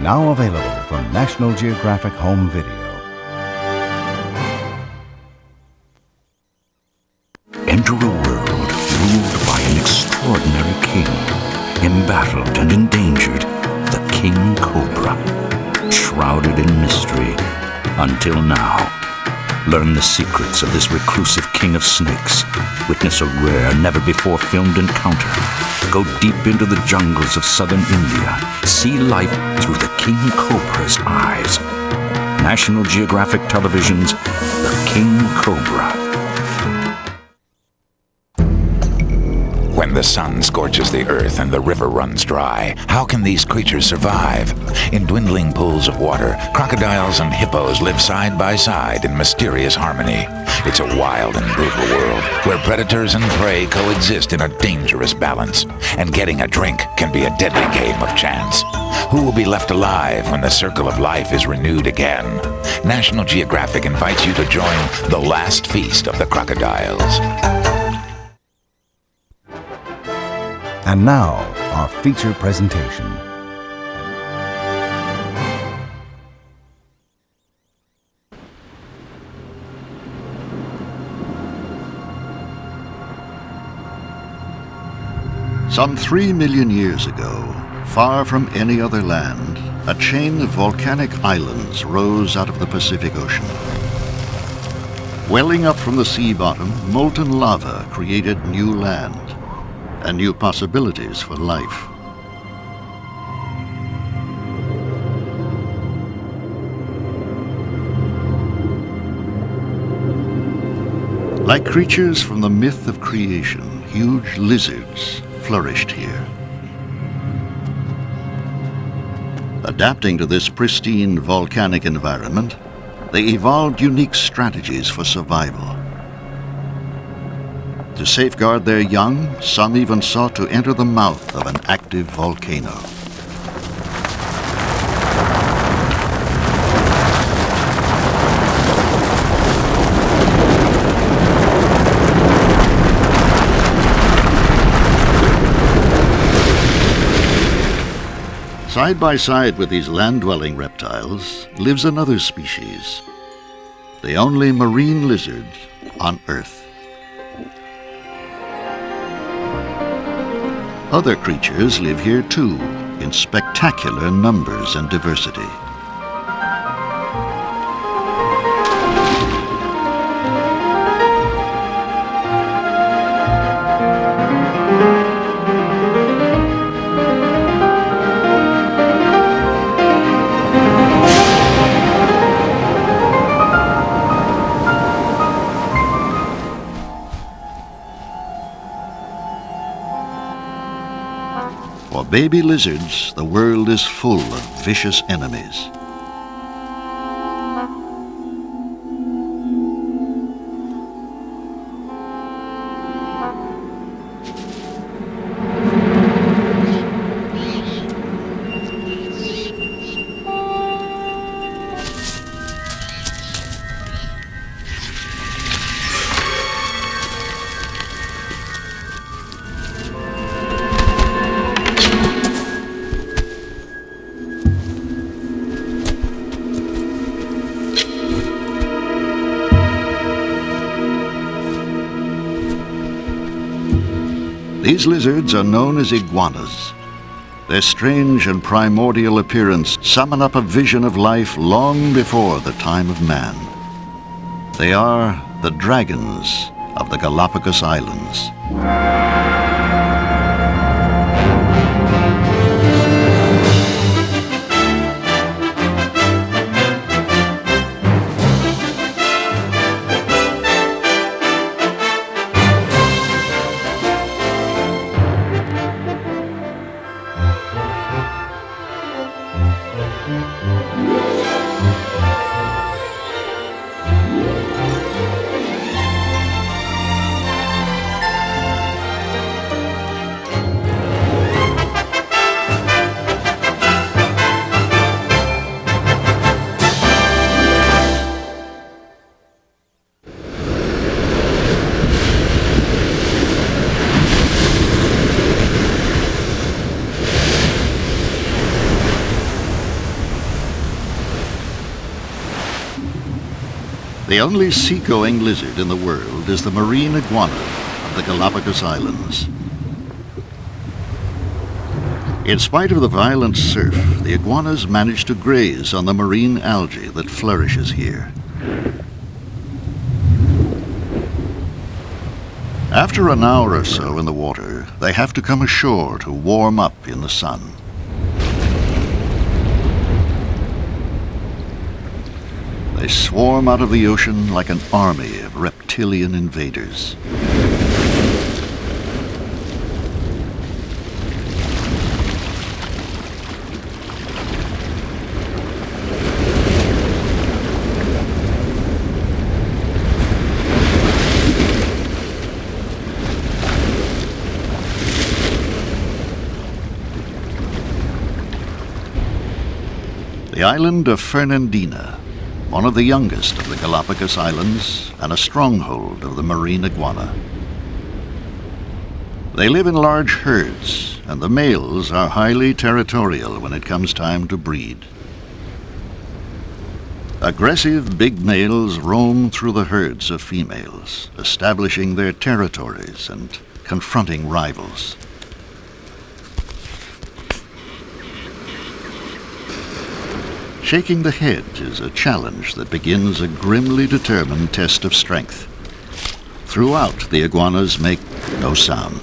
Now available from National Geographic Home Video. Enter a world ruled by an extraordinary king, embattled and endangered, the King Cobra, shrouded in mystery until now. Learn the secrets of this reclusive king of snakes. Witness a rare, never-before-filmed encounter. Go deep into the jungles of southern India. See life through the King Cobra's eyes. National Geographic Television's The King Cobra. When the sun scorches the earth and the river runs dry, how can these creatures survive? In dwindling pools of water, crocodiles and hippos live side by side in mysterious harmony. It's a wild and brutal world where predators and prey coexist in a dangerous balance, and getting a drink can be a deadly game of chance. Who will be left alive when the circle of life is renewed again? National Geographic invites you to join the last feast of the crocodiles. And now, our feature presentation. Some 3 million years ago, far from any other land, a chain of volcanic islands rose out of the Pacific Ocean. Welling up from the sea bottom, molten lava created new land and new possibilities for life. Like creatures from the myth of creation, huge lizards flourished here. Adapting to this pristine volcanic environment, they evolved unique strategies for survival. To safeguard their young, some even sought to enter the mouth of an active volcano. Side by side with these land-dwelling reptiles lives another species, the only marine lizard on Earth. Other creatures live here too, in spectacular numbers and diversity. For baby lizards, the world is full of vicious enemies. These lizards are known as iguanas. Their strange and primordial appearance summon up a vision of life long before the time of man. They are the dragons of the Galapagos Islands. The only seagoing lizard in the world is the marine iguana of the Galapagos Islands. In spite of the violent surf, the iguanas manage to graze on the marine algae that flourishes here. After an hour or so in the water, they have to come ashore to warm up in the sun. They swarm out of the ocean like an army of reptilian invaders. The island of Fernandina, one of the youngest of the Galapagos Islands and a stronghold of the marine iguana. They live in large herds, and the males are highly territorial when it comes time to breed. Aggressive big males roam through the herds of females, establishing their territories and confronting rivals. Shaking the head is a challenge that begins a grimly determined test of strength. Throughout, the iguanas make no sound.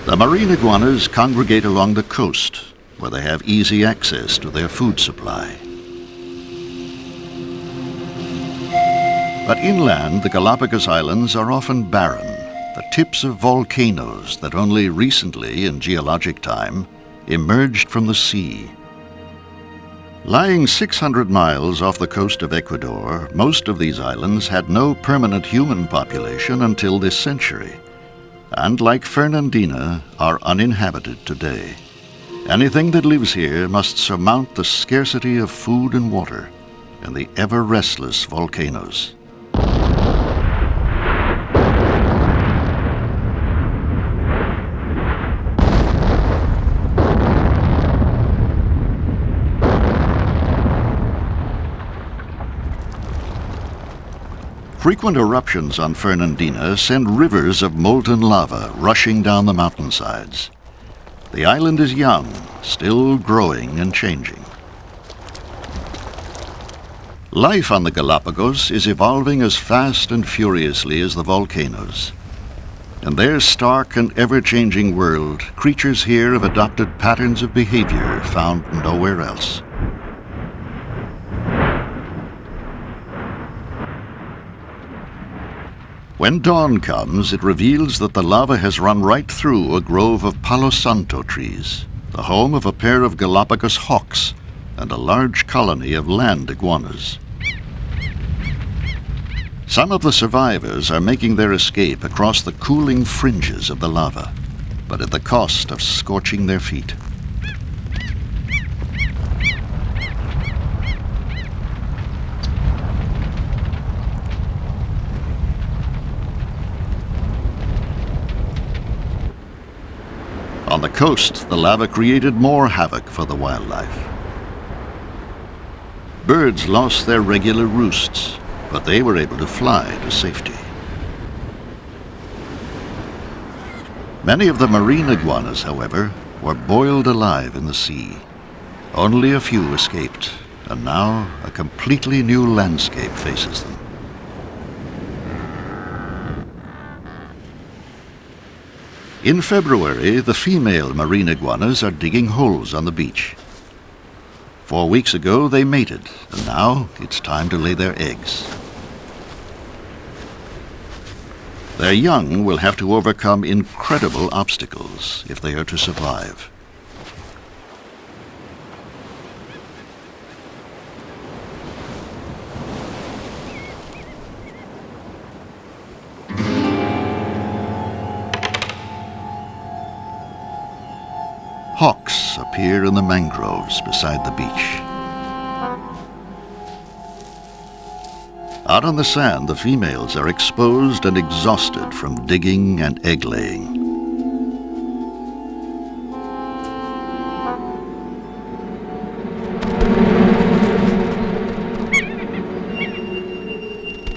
The marine iguanas congregate along the coast, where they have easy access to their food supply. But inland, the Galapagos Islands are often barren, the tips of volcanoes that only recently, in geologic time, emerged from the sea. Lying 600 miles off the coast of Ecuador, most of these islands had no permanent human population until this century, and like Fernandina, are uninhabited today. Anything that lives here must surmount the scarcity of food and water and the ever-restless volcanoes. Frequent eruptions on Fernandina send rivers of molten lava rushing down the mountainsides. The island is young, still growing and changing. Life on the Galapagos is evolving as fast and furiously as the volcanoes. In their stark and ever-changing world, creatures here have adopted patterns of behavior found nowhere else. When dawn comes, it reveals that the lava has run right through a grove of Palo Santo trees, the home of a pair of Galapagos hawks and a large colony of land iguanas. Some of the survivors are making their escape across the cooling fringes of the lava, but at the cost of scorching their feet. On the coast, the lava created more havoc for the wildlife. Birds lost their regular roosts, but they were able to fly to safety. Many of the marine iguanas, however, were boiled alive in the sea. Only a few escaped, and now a completely new landscape faces them. In February, the female marine iguanas are digging holes on the beach. 4 weeks ago, they mated, and now it's time to lay their eggs. Their young will have to overcome incredible obstacles if they are to survive. Hawks appear in the mangroves beside the beach. Out on the sand, the females are exposed and exhausted from digging and egg-laying.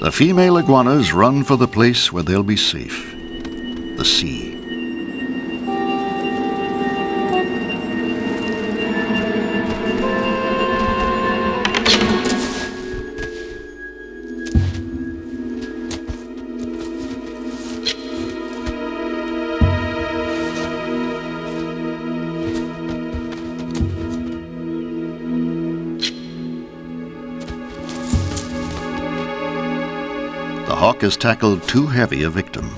The female iguanas run for the place where they'll be safe, the sea. The hawk has tackled too heavy a victim.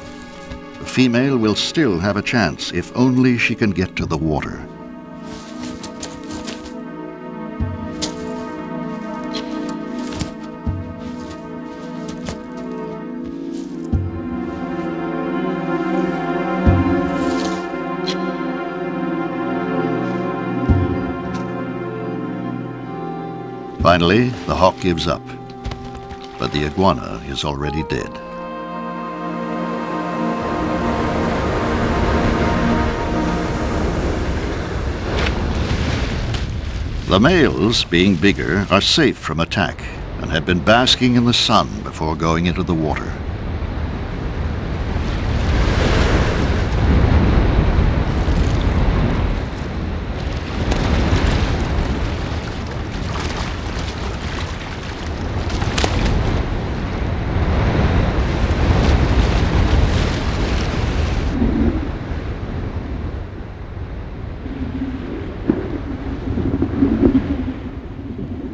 The female will still have a chance if only she can get to the water. Finally, the hawk gives up. But the iguana is already dead. The males, being bigger, are safe from attack and have been basking in the sun before going into the water.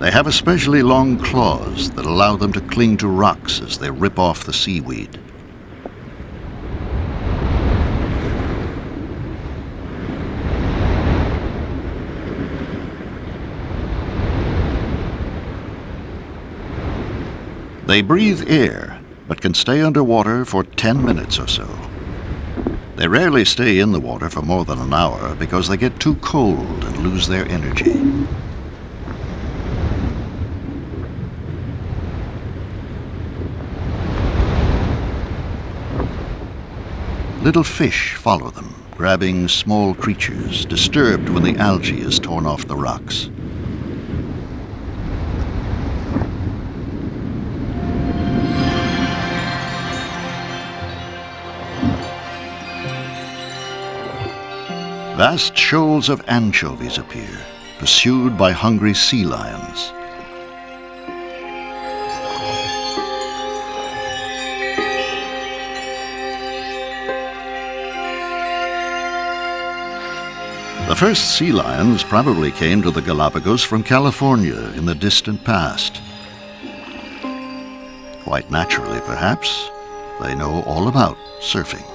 They have especially long claws that allow them to cling to rocks as they rip off the seaweed. They breathe air, but can stay underwater for 10 minutes or so. They rarely stay in the water for more than an hour because they get too cold and lose their energy. Little fish follow them, grabbing small creatures, disturbed when the algae is torn off the rocks. Vast shoals of anchovies appear, pursued by hungry sea lions. The first sea lions probably came to the Galapagos from California in the distant past. Quite naturally, perhaps, they know all about surfing.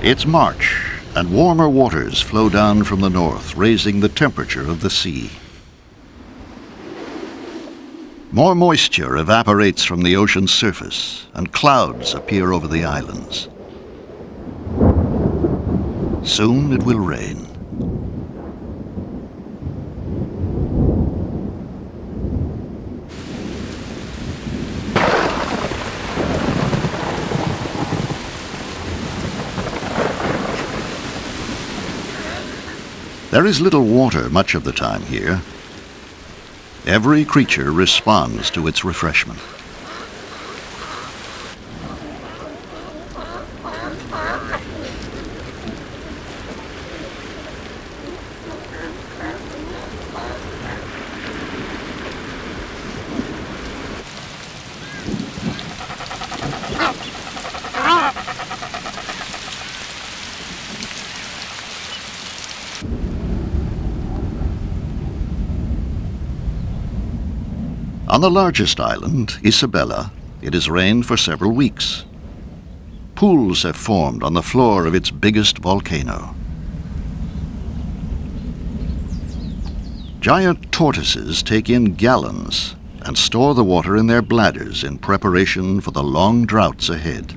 It's March, and warmer waters flow down from the north, raising the temperature of the sea. More moisture evaporates from the ocean's surface, and clouds appear over the islands. Soon it will rain. There is little water much of the time here. Every creature responds to its refreshment. On the largest island, Isabella, it has rained for several weeks. Pools have formed on the floor of its biggest volcano. Giant tortoises take in gallons and store the water in their bladders in preparation for the long droughts ahead.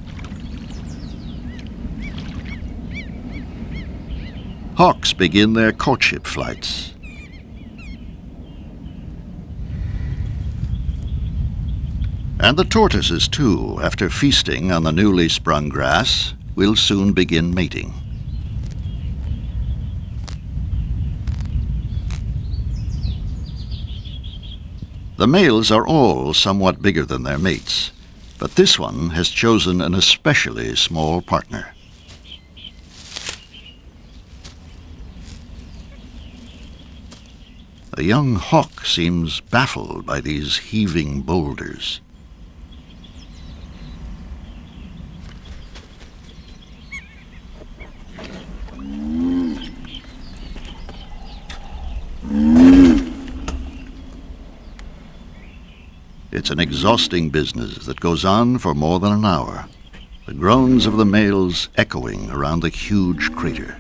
Hawks begin their courtship flights. And the tortoises, too, after feasting on the newly sprung grass, will soon begin mating. The males are all somewhat bigger than their mates, but this one has chosen an especially small partner. A young hawk seems baffled by these heaving boulders. It's an exhausting business that goes on for more than an hour, the groans of the males echoing around the huge crater.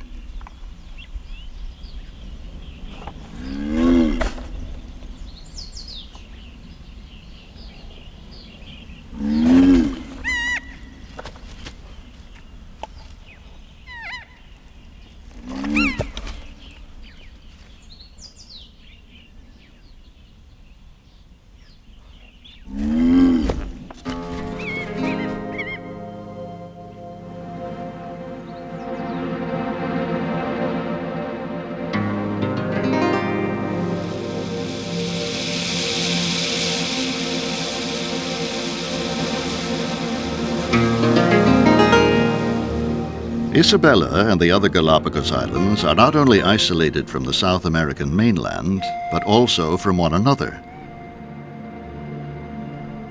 Isabella and the other Galapagos Islands are not only isolated from the South American mainland, but also from one another.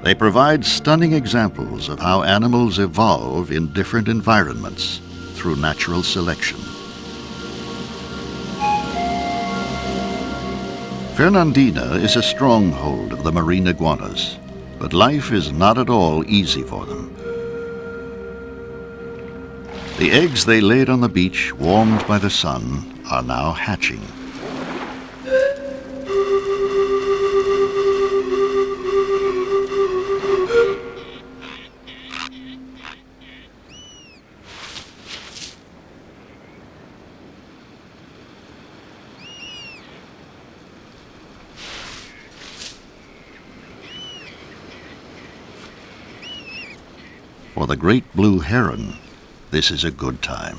They provide stunning examples of how animals evolve in different environments through natural selection. Fernandina is a stronghold of the marine iguanas, but life is not at all easy for them. The eggs they laid on the beach, warmed by the sun, are now hatching. For the great blue heron, this is a good time.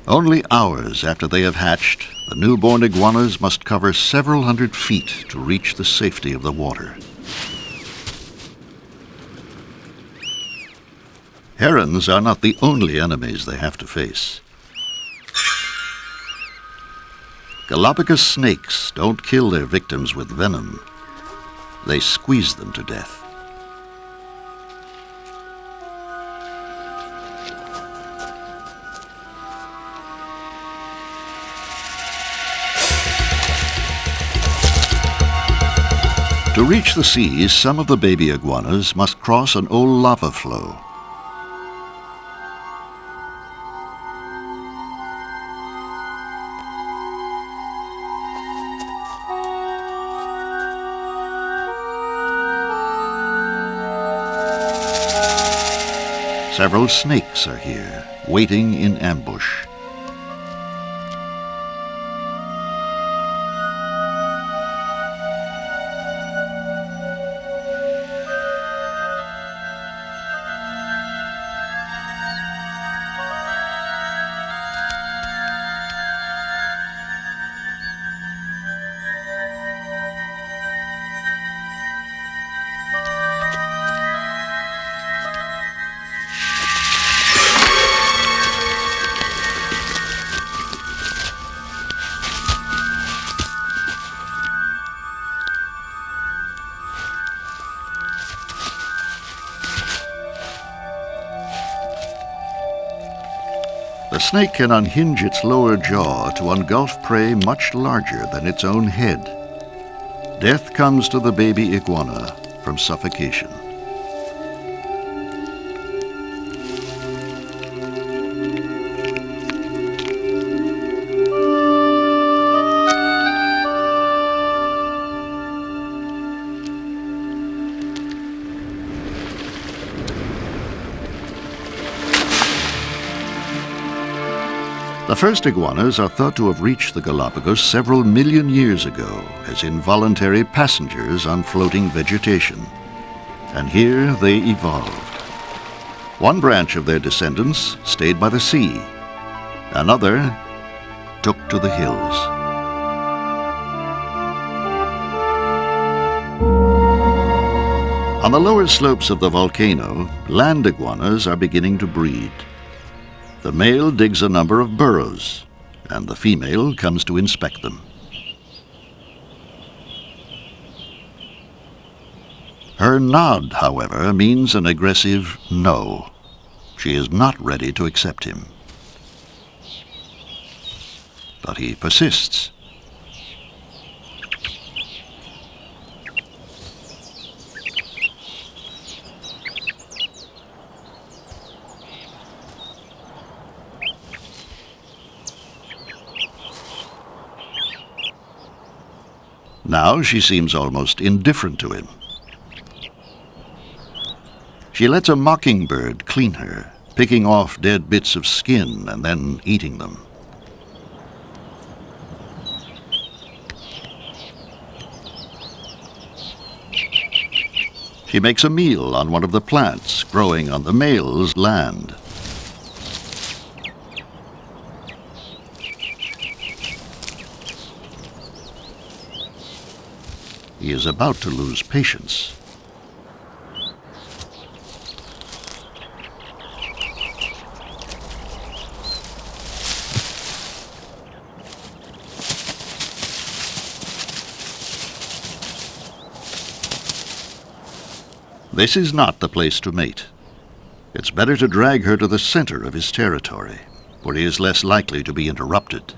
Only hours after they have hatched, the newborn iguanas must cover several hundred feet to reach the safety of the water. Herons are not the only enemies they have to face. Galapagos snakes don't kill their victims with venom. They squeeze them to death. To reach the seas, some of the baby iguanas must cross an old lava flow. Several snakes are here, waiting in ambush. A snake can unhinge its lower jaw to engulf prey much larger than its own head. Death comes to the baby iguana from suffocation. The first iguanas are thought to have reached the Galapagos several million years ago as involuntary passengers on floating vegetation. And here they evolved. One branch of their descendants stayed by the sea. Another took to the hills. On the lower slopes of the volcano, land iguanas are beginning to breed. The male digs a number of burrows, and the female comes to inspect them. Her nod, however, means an aggressive no. She is not ready to accept him. But he persists. Now she seems almost indifferent to him. She lets a mockingbird clean her, picking off dead bits of skin and then eating them. She makes a meal on one of the plants growing on the male's land. He is about to lose patience. This is not the place to mate. It's better to drag her to the center of his territory, where he is less likely to be interrupted.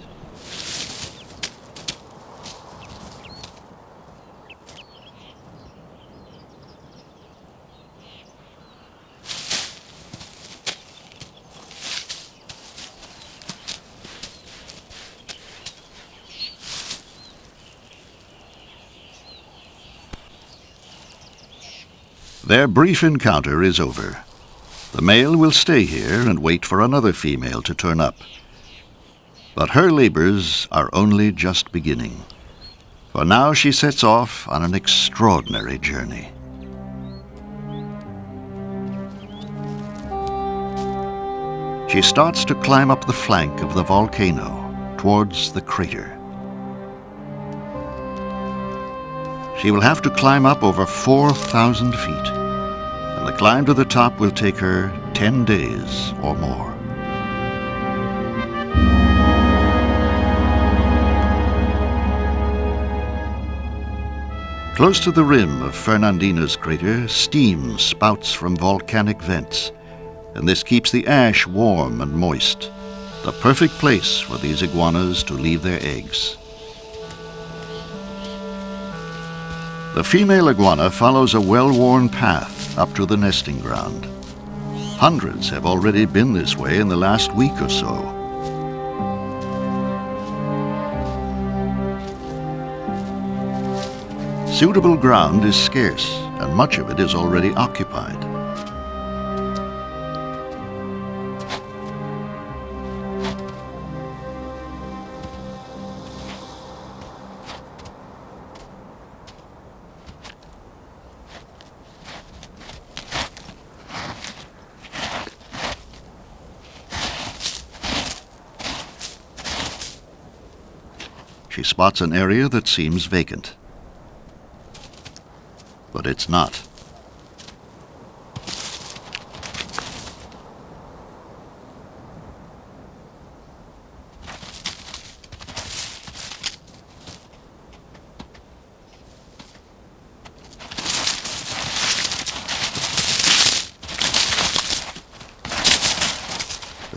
Their brief encounter is over. The male will stay here and wait for another female to turn up. But her labors are only just beginning. For now she sets off on an extraordinary journey. She starts to climb up the flank of the volcano towards the crater. She will have to climb up over 4,000 feet, and the climb to the top will take her 10 days or more. Close to the rim of Fernandina's crater, steam spouts from volcanic vents, and this keeps the ash warm and moist, the perfect place for these iguanas to leave their eggs. The female iguana follows a well-worn path up to the nesting ground. Hundreds have already been this way in the last week or so. Suitable ground is scarce, and much of it is already occupied. She spots an area that seems vacant. But it's not.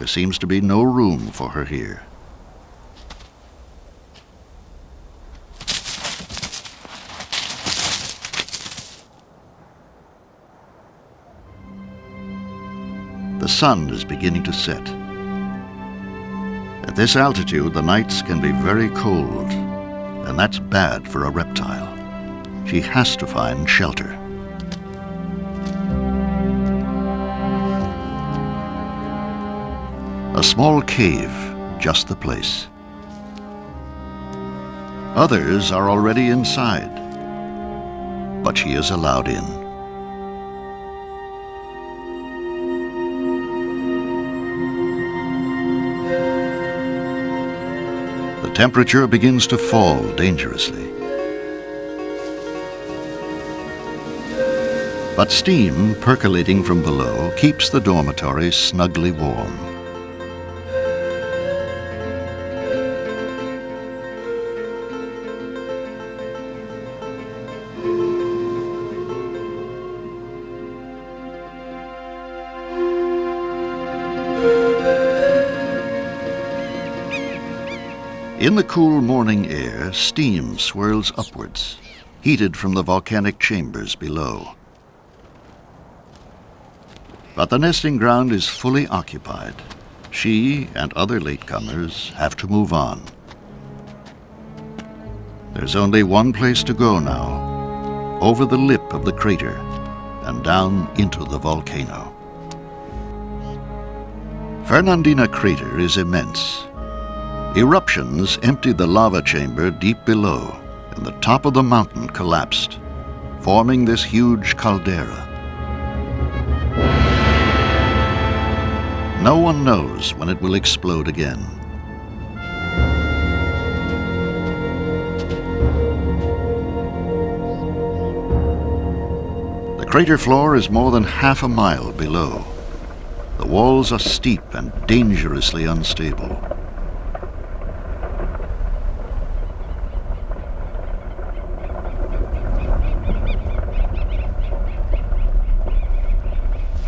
There seems to be no room for her here. The sun is beginning to set. At this altitude, the nights can be very cold, and that's bad for a reptile. She has to find shelter. A small cave, just the place. Others are already inside, but she is allowed in. The temperature begins to fall dangerously. But steam percolating from below keeps the dormitory snugly warm. In the cool morning air, steam swirls upwards, heated from the volcanic chambers below. But the nesting ground is fully occupied. She and other latecomers have to move on. There's only one place to go now, over the lip of the crater and down into the volcano. Fernandina crater is immense. Eruptions emptied the lava chamber deep below, and the top of the mountain collapsed, forming this huge caldera. No one knows when it will explode again. The crater floor is more than half a mile below. The walls are steep and dangerously unstable.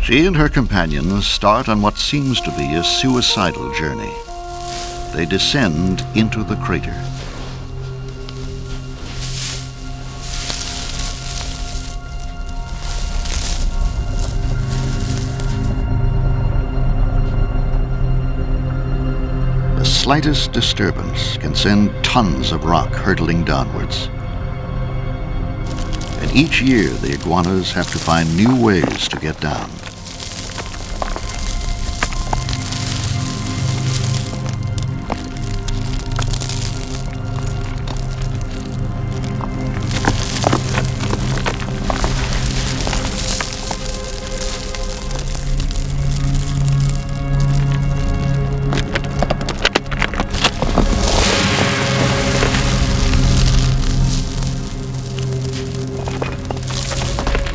She and her companions start on what seems to be a suicidal journey. They descend into the crater. The slightest disturbance can send tons of rock hurtling downwards. And each year the iguanas have to find new ways to get down.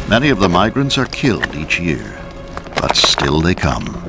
Many of the migrants are killed each year, but still they come.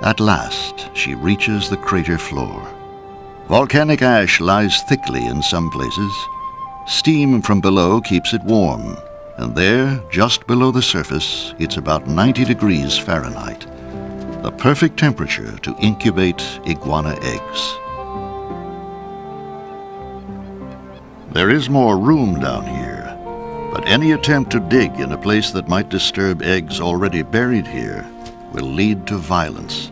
At last, she reaches the crater floor. Volcanic ash lies thickly in some places. Steam from below keeps it warm, and there, just below the surface, it's about 90 degrees Fahrenheit, the perfect temperature to incubate iguana eggs. There is more room down here, but any attempt to dig in a place that might disturb eggs already buried here will lead to violence.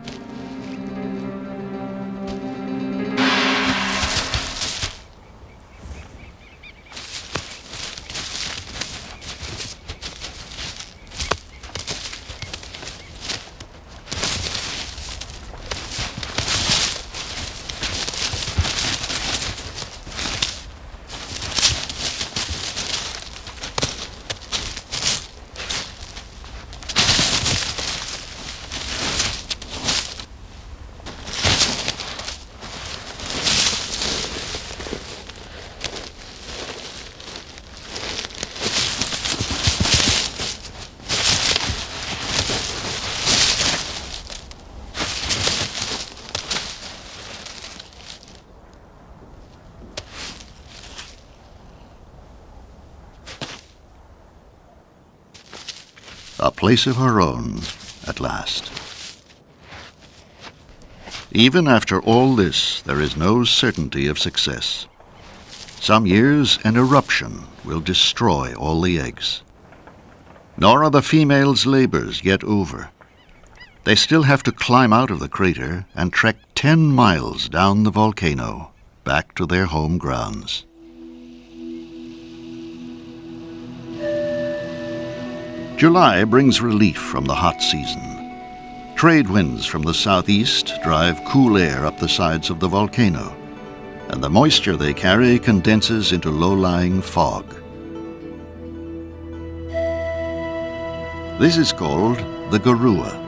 a place of her own at last. Even after all this, there is no certainty of success. Some years, an eruption will destroy all the eggs. Nor are the females' labors yet over. They still have to climb out of the crater and trek 10 miles down the volcano, back to their home grounds. July brings relief from the hot season. Trade winds from the southeast drive cool air up the sides of the volcano, and the moisture they carry condenses into low-lying fog. This is called the Garua.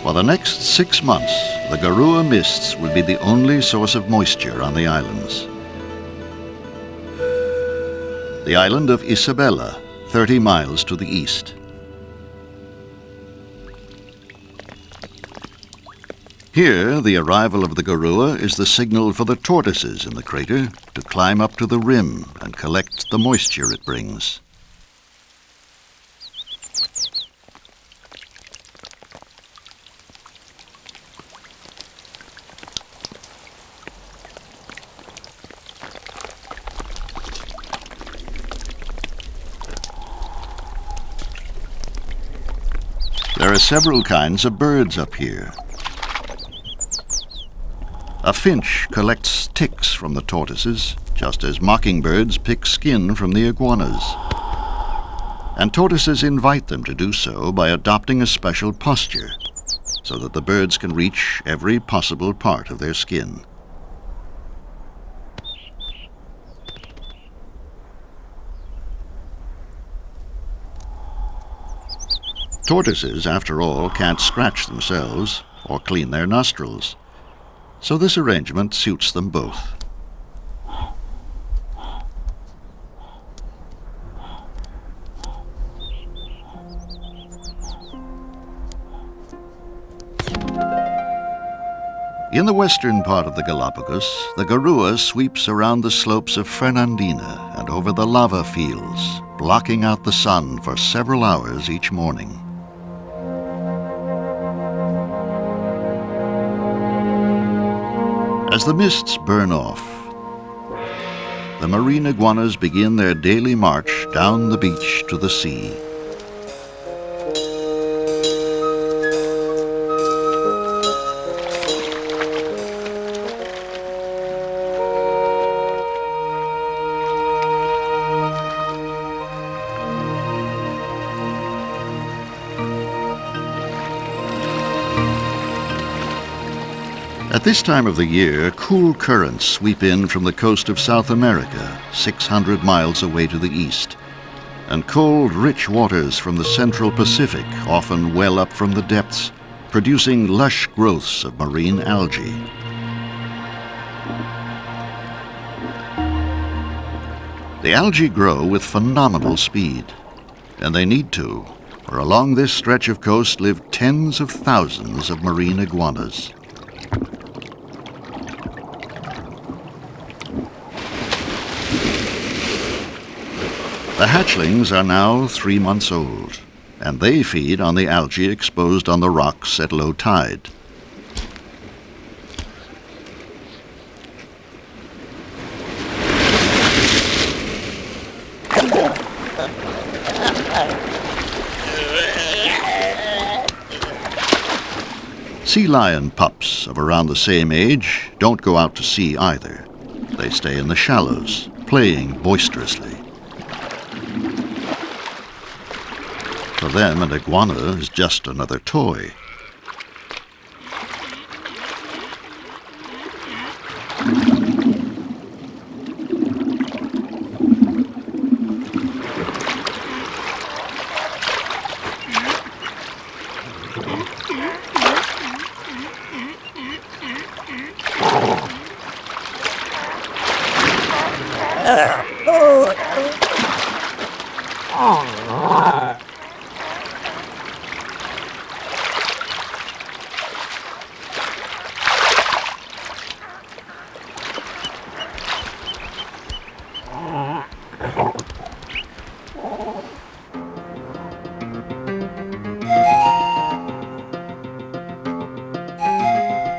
For the next 6 months, the Garua mists will be the only source of moisture on the islands. The island of Isabella, 30 miles to the east. Here, the arrival of the Garua is the signal for the tortoises in the crater to climb up to the rim and collect the moisture it brings. There are several kinds of birds up here. A finch collects ticks from the tortoises, just as mockingbirds pick skin from the iguanas. And tortoises invite them to do so by adopting a special posture, so that the birds can reach every possible part of their skin. Tortoises, after all, can't scratch themselves or clean their nostrils, so this arrangement suits them both. In the western part of the Galapagos, the Garua sweeps around the slopes of Fernandina and over the lava fields, blocking out the sun for several hours each morning. As the mists burn off, the marine iguanas begin their daily march down the beach to the sea. At this time of the year, cool currents sweep in from the coast of South America, 600 miles away to the east, and cold, rich waters from the central Pacific often well up from the depths, producing lush growths of marine algae. The algae grow with phenomenal speed, and they need to, for along this stretch of coast live tens of thousands of marine iguanas. The hatchlings are now 3 months old, and they feed on the algae exposed on the rocks at low tide. Sea lion pups of around the same age don't go out to sea either. They stay in the shallows, playing boisterously. For them, an iguana is just another toy.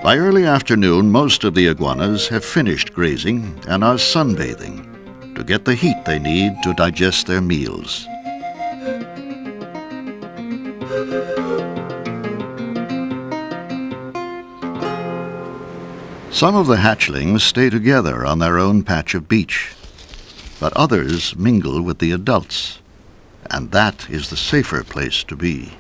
By early afternoon, most of the iguanas have finished grazing and are sunbathing to get the heat they need to digest their meals. Some of the hatchlings stay together on their own patch of beach, but others mingle with the adults, and that is the safer place to be.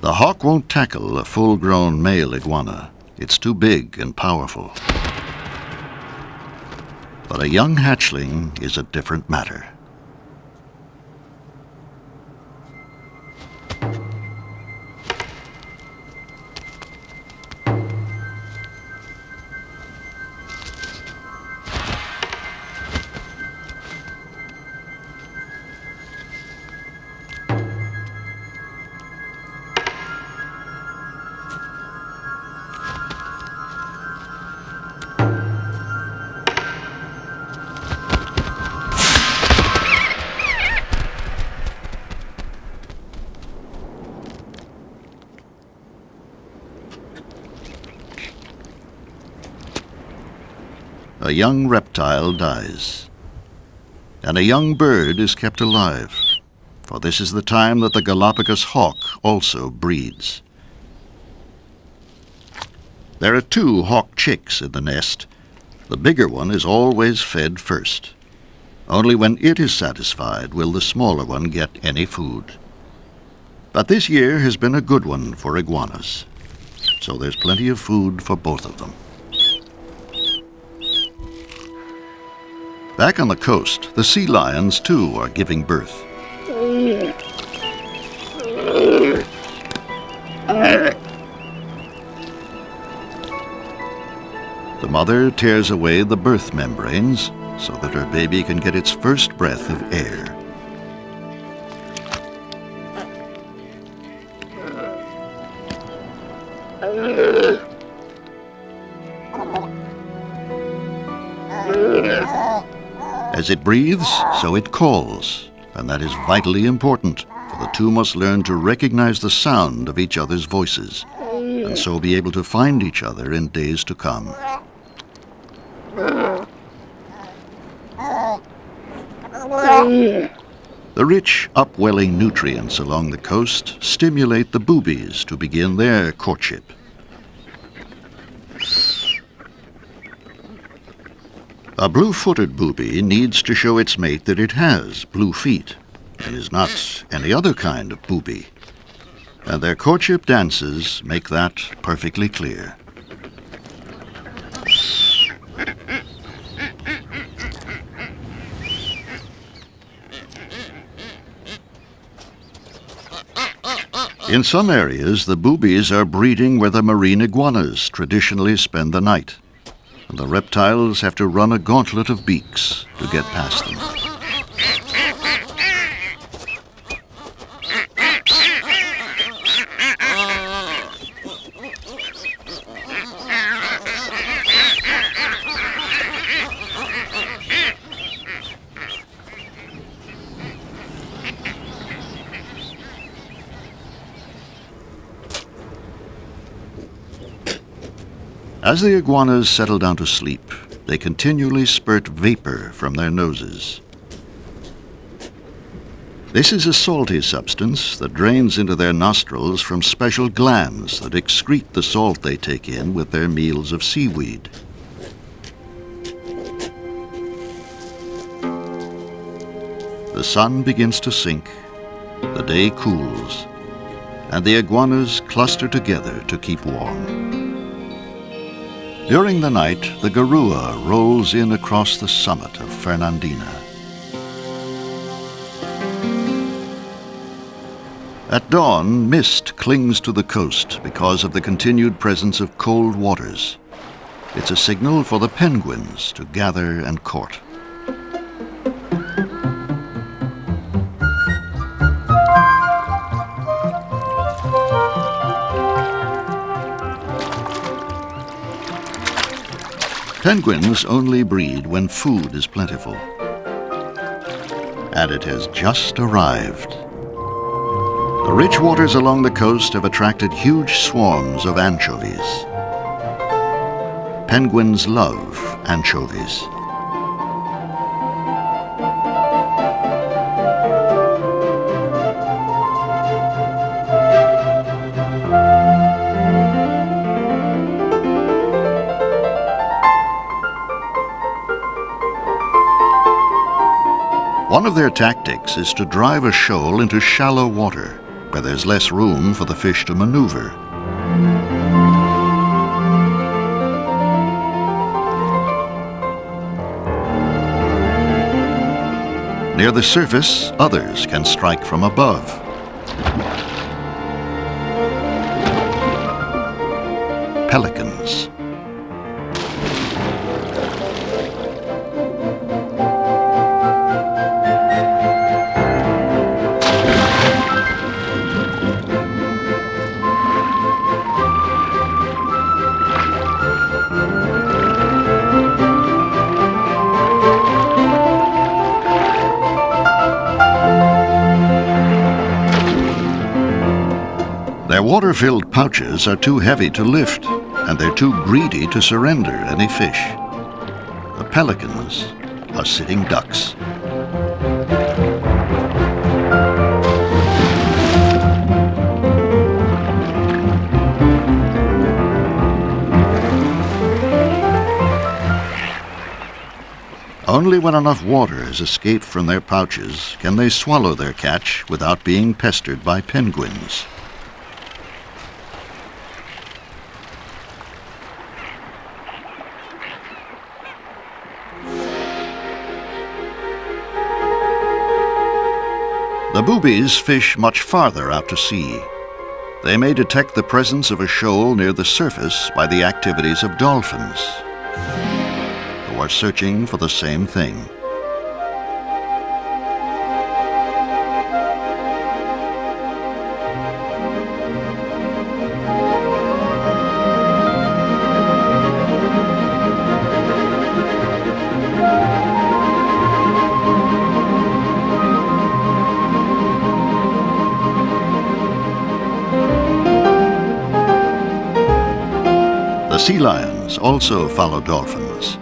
The hawk won't tackle a full-grown male iguana. It's too big and powerful. But a young hatchling is a different matter. A young reptile dies, and a young bird is kept alive, for this is the time that the Galapagos hawk also breeds. There are 2 hawk chicks in the nest. The bigger one is always fed first. Only when it is satisfied will the smaller one get any food. But this year has been a good one for iguanas, so there's plenty of food for both of them. Back on the coast, the sea lions, too, are giving birth. The mother tears away the birth membranes so that her baby can get its first breath of air. As it breathes, so it calls, and that is vitally important, for the 2 must learn to recognize the sound of each other's voices, and so be able to find each other in days to come. The rich, upwelling nutrients along the coast stimulate the boobies to begin their courtship. A blue-footed booby needs to show its mate that it has blue feet and is not any other kind of booby, and their courtship dances make that perfectly clear. In some areas, the boobies are breeding where the marine iguanas traditionally spend the night, and the reptiles have to run a gauntlet of beaks to get past them. As the iguanas settle down to sleep, they continually spurt vapor from their noses. This is a salty substance that drains into their nostrils from special glands that excrete the salt they take in with their meals of seaweed. The sun begins to sink, the day cools, and the iguanas cluster together to keep warm. During the night, the garua rolls in across the summit of Fernandina. At dawn, mist clings to the coast because of the continued presence of cold waters. It's a signal for the penguins to gather and court. Penguins only breed when food is plentiful. And it has just arrived. The rich waters along the coast have attracted huge swarms of anchovies. Penguins love anchovies. One of their tactics is to drive a shoal into shallow water, where there's less room for the fish to maneuver. Near the surface, others can strike from above. Pelicans. Their water-filled pouches are too heavy to lift, and they're too greedy to surrender any fish. The pelicans are sitting ducks. Only when enough water has escaped from their pouches can they swallow their catch without being pestered by penguins. The boobies fish much farther out to sea. They may detect the presence of a shoal near the surface by the activities of dolphins, who are searching for the same thing. The sea lions also follow dolphins.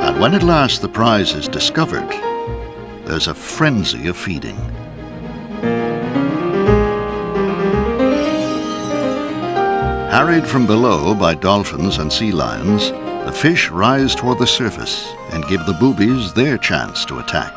And when at last the prize is discovered, there's a frenzy of feeding. Harried from below by dolphins and sea lions, the fish rise toward the surface and give the boobies their chance to attack.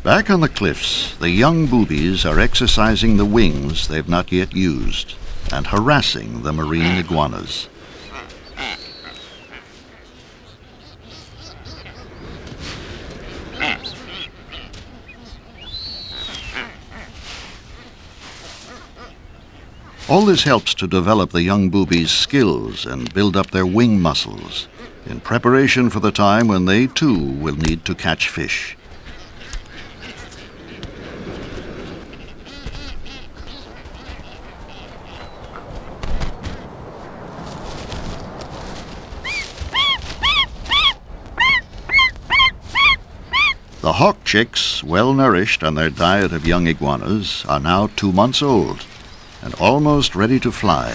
Back on the cliffs, the young boobies are exercising the wings they've not yet used and harassing the marine iguanas. All this helps to develop the young boobies' skills and build up their wing muscles in preparation for the time when they too will need to catch fish. The hawk chicks, well nourished on their diet of young iguanas, are now 2 months old and almost ready to fly,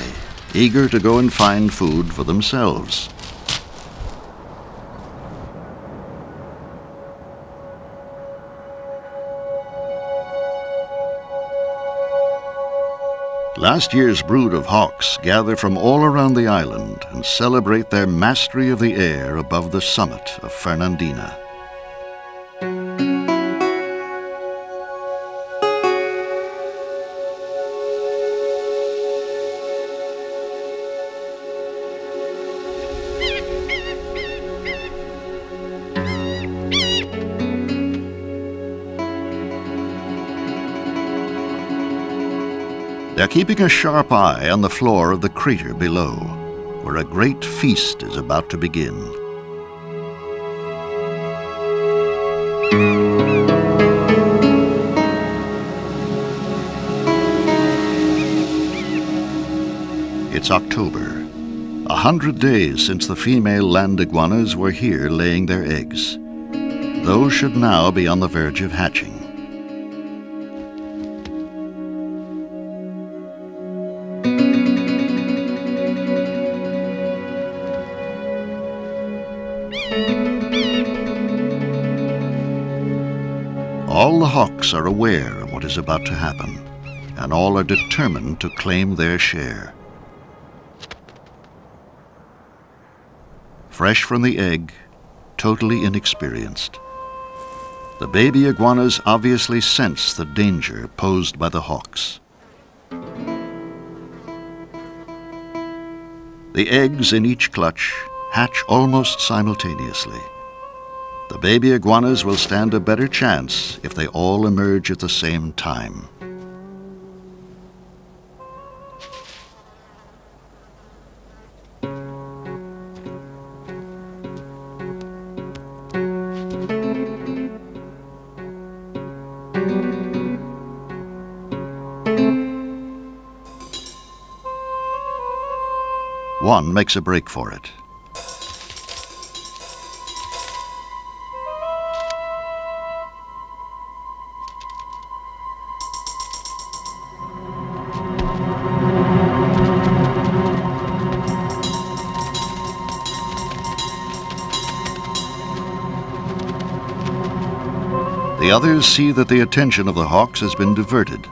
eager to go and find food for themselves. Last year's brood of hawks gather from all around the island and celebrate their mastery of the air above the summit of Fernandina. They're keeping a sharp eye on the floor of the crater below, where a great feast is about to begin. It's October, 100 days since the female land iguanas were here laying their eggs. Those should now be on the verge of hatching. All the hawks are aware of what is about to happen, and all are determined to claim their share. Fresh from the egg, totally inexperienced, the baby iguanas obviously sense the danger posed by the hawks. The eggs in each clutch hatch almost simultaneously. The baby iguanas will stand a better chance if they all emerge at the same time. One makes a break for it. The others see that the attention of the hawks has been diverted.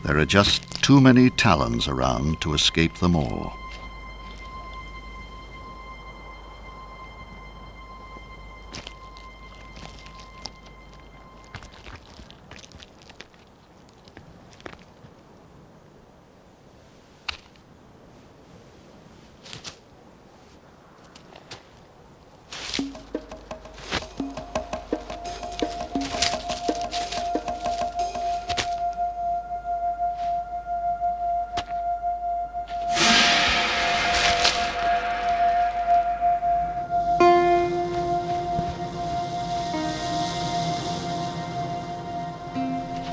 There are just too many talons around to escape them all.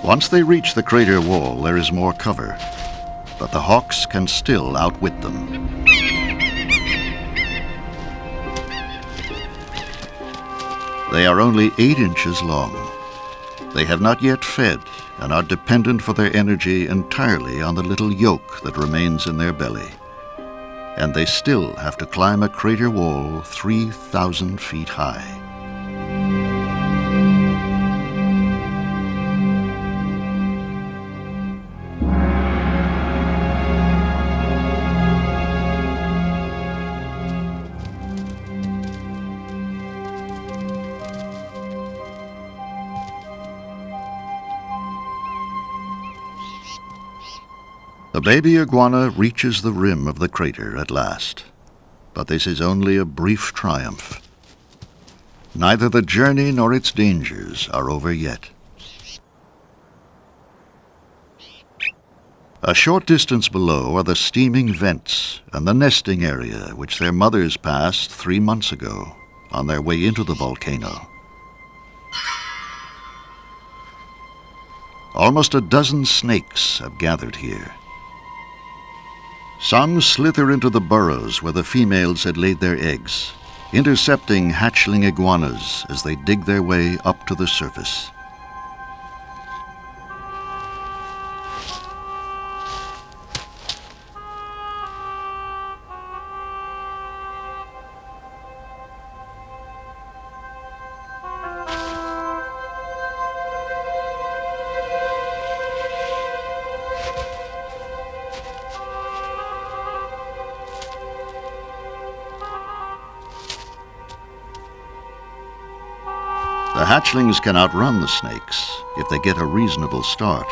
Once they reach the crater wall, there is more cover, but the hawks can still outwit them. They are only 8 inches long. They have not yet fed and are dependent for their energy entirely on the little yolk that remains in their belly. And they still have to climb a crater wall 3,000 feet high. The baby iguana reaches the rim of the crater at last, but this is only a brief triumph. Neither the journey nor its dangers are over yet. A short distance below are the steaming vents and the nesting area which their mothers passed 3 months ago on their way into the volcano. Almost a dozen snakes have gathered here. Some slither into the burrows where the females had laid their eggs, intercepting hatchling iguanas as they dig their way up to the surface. The hatchlings can outrun the snakes if they get a reasonable start.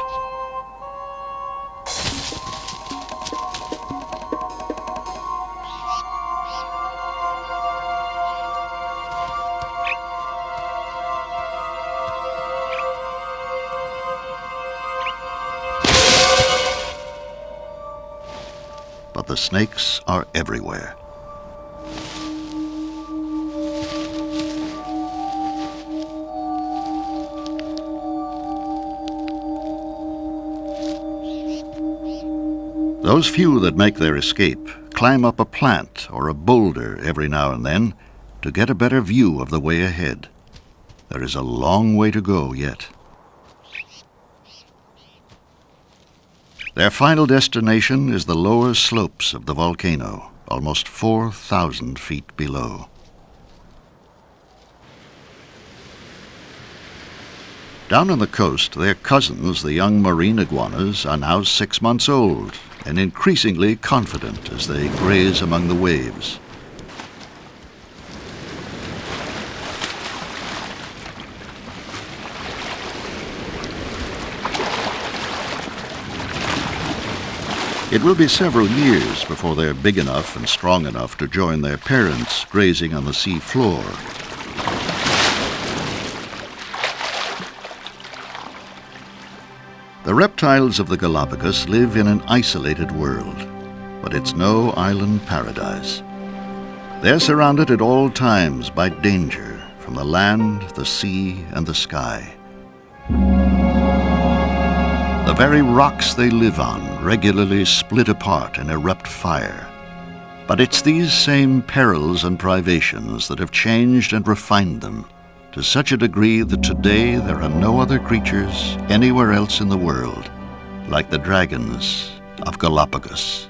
But the snakes are everywhere. Those few that make their escape climb up a plant or a boulder every now and then to get a better view of the way ahead. There is a long way to go yet. Their final destination is the lower slopes of the volcano, almost 4,000 feet below. Down on the coast, their cousins, the young marine iguanas, are now 6 months old and increasingly confident as they graze among the waves. It will be several years before they're big enough and strong enough to join their parents grazing on the sea floor. The reptiles of the Galapagos live in an isolated world, but it's no island paradise. They're surrounded at all times by danger from the land, the sea, and the sky. The very rocks they live on regularly split apart and erupt fire. But it's these same perils and privations that have changed and refined them to such a degree that today there are no other creatures anywhere else in the world like the dragons of Galapagos.